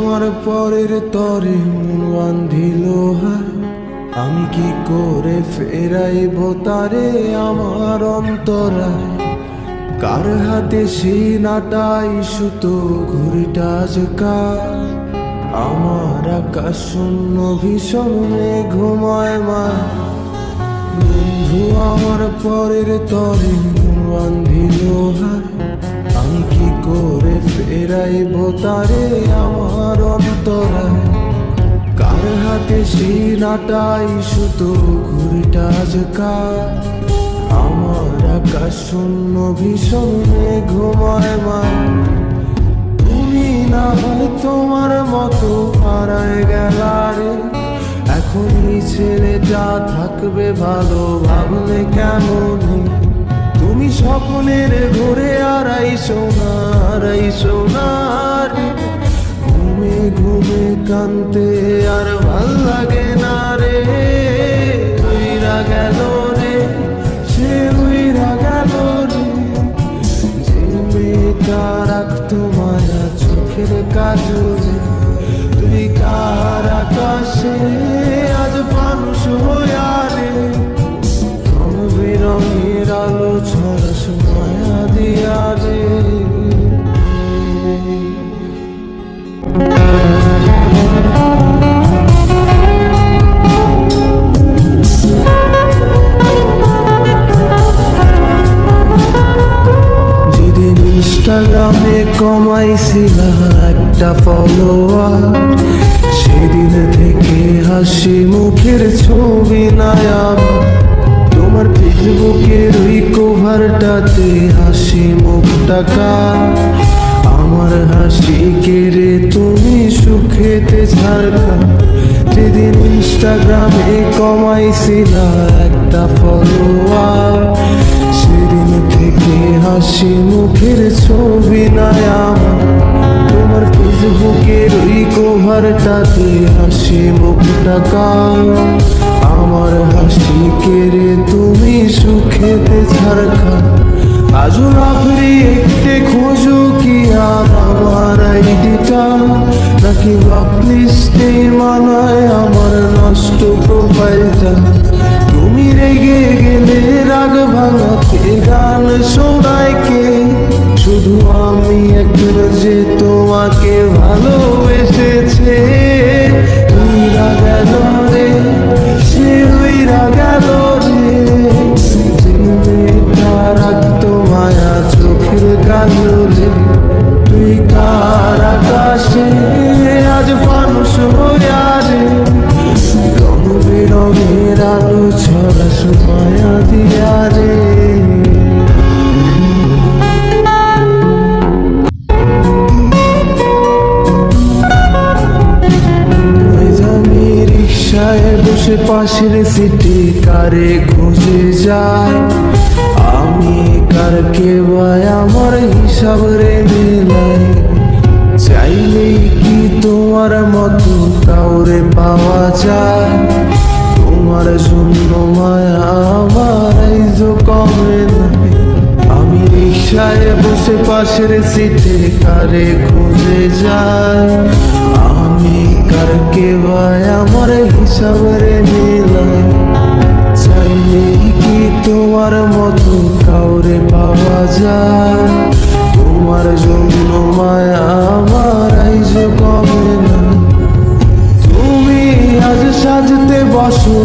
আমার পরের তরে মন বান্ধিল হায়, আমি কি করে ফেরাইব তারে আমার অন্তরায়। কার হাতে সেই নাটাই সুতো ঘুরিটা আজকাল, আমার আকাশ শূন্য ভীষণ মেঘময় মায়। বন্ধু আমার পরের তরে মন বান্ধিল হায়, আমি কি করে ফেরাইব তারে আমার অন্তরায়। কার হাতে সেই নাটাই সুতো ঘুরিটা আজকাল, আমার আকাশ শূন্য ভীষণ মেঘময় মায়। তুমি না হয় তোমার মতো হারায় গেলারে, এখন এই ছেলেটা থাকবে ভালো ভাবলে কেমন। তুমি স্বপ্নের ঘুরে আড়াই সোনার, ঘুমে ঘুমে কানতে আর ভাল লাগে না রে। উইরা গেল রে, সে উইরা গেল রে, যে মেয়েটা রাখতো মায়া চোখের কাজলে। তুই কার আকাশে আজ মানুষ হইয়া রে, রং বেরঙের আলো ছড়াস মায়া দিয়া রে। যেদিন ইনস্টাগ্রামে কমাইছিলা একটা ফলোয়ার, সেদিন থেকে হাসি মুখের ছবি নাই আমার। তোমার ফেসবুকের ওই কভারটাতে হাসি মুখটাকা, আমার হাসি কেড়ে তুমি সুখেতে ছাড়কা। যেদিন ইনস্টাগ্রামে কমাইছিলা একটা ফলোয়ার, সেদিন থেকে হাসি মুখের ছবি নাই আমার। তোমার ফেসবুকের ওই কভারটাতে হাসি মুখটাকা, আমার হাসি কেড়ে তুমি সুখেতে ছাড়কা। আজও লাভরি একটে খোঁজো কি আর আমার আইডিটা, নাকি ব্লকলিস্টে মানায় আমার নষ্ট প্রোফাইলটা। তুমি রেগে গেলে রাগ ভাঙাতে গান শোনায় কে, শুধু আমি একবার যে তোমাকে ভালোবেসেছে। উইরা গেল রে, সে উইরা গেল রে, যে মেয়েটা রাখতো মায়া চোখের কাজলে। তুই কার আকাশে আজ মানুষ হইয়া রে, রং বেরঙের আলো ছড়াস মায়া দিয়া রে। বসে পাশের সিটি কারে খুঁজে যায়, আমি কারকে ভাই আমার হিসাব রে মেলাই। চাইলেই কি তোমার মতো কাউরে পাওয়া যায়, তোমার জন্য মায়া আমার আইজো কমে নাই। আমি রিক্সায় বসে পাশের সিটে কারে খুঁজে যায়, আমি কারকে ভাই আমার হিসাব রে মিলাই। চাইলেই কি তোমার মতো কাউরে পাওয়া যায়, তোমার জন্য মায়া আমার আইজ কমে না। তুমি আজ সাজতে বসো